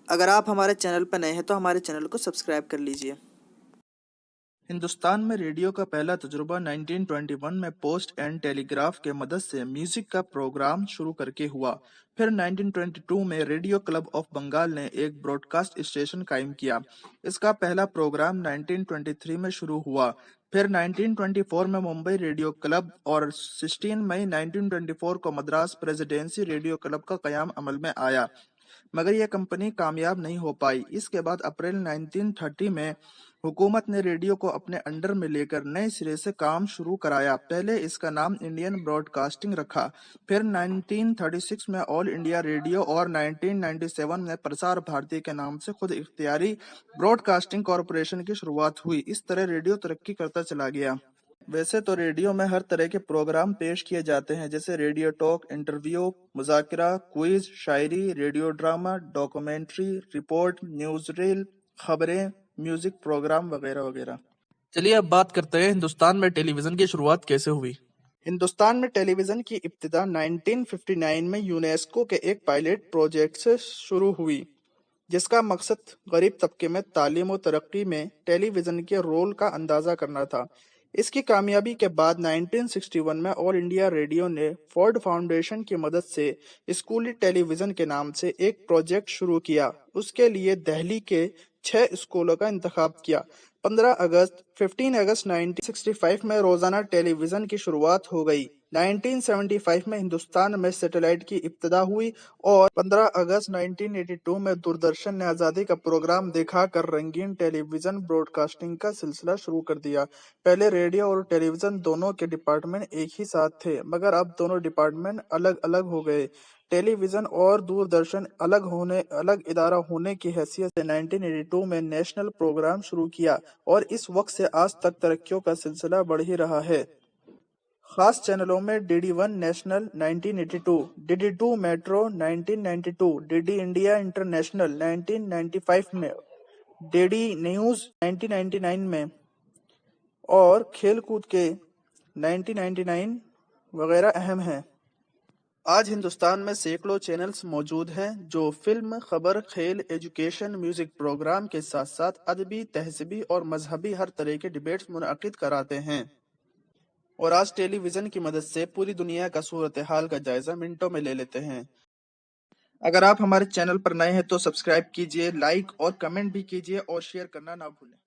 اگر آپ ہمارے چینل پر نئے ہیں تو ہمارے چینل کو سبسکرائب کر لیجئے۔ ہندوستان میں ریڈیو کا پہلا تجربہ 1921 میں پوسٹ اینڈ ٹیلی گراف کے مدد سے میوزک کا پروگرام شروع کر کے ہوا۔ پھر 1922 میں ریڈیو کلب آف بنگال نے ایک براڈ کاسٹ اسٹیشن قائم کیا۔ اس کا پہلا پروگرام 1923 میں شروع ہوا۔ پھر 1924 میں ممبئی ریڈیو کلب اور 16 مئی 1924 کو مدراس پریزیڈنسی ریڈیو کلب کا قیام عمل میں آیا، مگر یہ کمپنی کامیاب نہیں ہو پائی۔ اس کے بعد اپریل 1930 میں حکومت نے ریڈیو کو اپنے انڈر میں لے کر نئے سرے سے کام شروع کرایا۔ پہلے اس کا نام انڈین براڈ کاسٹنگ رکھا، پھر 1936 میں آل انڈیا ریڈیو اور 1997 میں پرسار بھارتی کے نام سے خود اختیاری براڈ کاسٹنگ کارپوریشن کی شروعات ہوئی۔ اس طرح ریڈیو ترقی کرتا چلا گیا۔ ویسے تو ریڈیو میں ہر طرح کے پروگرام پیش کیے جاتے ہیں، جیسے ریڈیو ٹاک، انٹرویو، مذاکرہ، کوئز، شاعری، radio drama, documentary, report, news reel, خبریں، میوزک پروگرام وغیرہ وغیرہ۔ چلیے اب بات کرتے ہیں ہندوستان میں ٹیلی ویژن کی شروعات کیسے ہوئی۔ ہندوستان میں ٹیلی ویژن کی ابتدا 1959 میں یونیسکو کے ایک پائلٹ پروجیکٹ سے شروع ہوئی، جس کا مقصد غریب طبقے میں تعلیم و ترقی میں ٹیلی ویژن کے رول کا اندازہ کرنا تھا۔ اس کی کامیابی کے بعد 1961 میں آل انڈیا ریڈیو نے فورڈ فاؤنڈیشن کی مدد سے اسکولی ٹیلی ویژن کے نام سے ایک پروجیکٹ شروع کیا۔ اس کے لیے دہلی کے 6 اسکولوں کا انتخاب کیا۔ 15 اگست 1965 میں روزانہ ٹیلی ویژن کی شروعات ہو گئی۔ 1975 میں ہندوستان میں سیٹلائٹ کی ابتدا ہوئی اور 15 اگست 1982 میں دوردرشن نے آزادی کا پروگرام دکھا کر رنگین ٹیلی ویژن براڈ کاسٹنگ کا سلسلہ شروع کر دیا۔ پہلے ریڈیو اور ٹیلی ویژن دونوں کے ڈپارٹمنٹ ایک ہی ساتھ تھے، مگر اب دونوں ڈپارٹمنٹ الگ الگ ہو گئے۔ ٹیلی ویژن اور دوردرشن الگ ادارہ ہونے کی حیثیت سے 1982 میں نیشنل پروگرام شروع کیا اور اس وقت سے آج تک ترقیوں کا سلسلہ بڑھ ہی رہا ہے۔ خاص چینلوں میں D D 1 national 1982، D D 2 metro 1992، D D India international 1995 میں، ڈی ڈی نیوز 1999 میں اور کھیل کود کے 1999 وغیرہ اہم ہیں۔ آج ہندوستان میں سینکڑوں چینلز موجود ہیں جو فلم، خبر، کھیل، ایجوکیشن، میوزک پروگرام کے ساتھ ساتھ ادبی، تہذیبی اور مذہبی ہر طرح کے ڈیبیٹس منعقد کراتے ہیں۔ اور آج ٹیلی ویژن کی مدد سے پوری دنیا کا صورتحال کا جائزہ منٹوں میں لے لیتے ہیں۔ اگر آپ ہمارے چینل پر نئے ہیں تو سبسکرائب کیجئے، لائک اور کمنٹ بھی کیجئے اور شیئر کرنا نہ بھولیں۔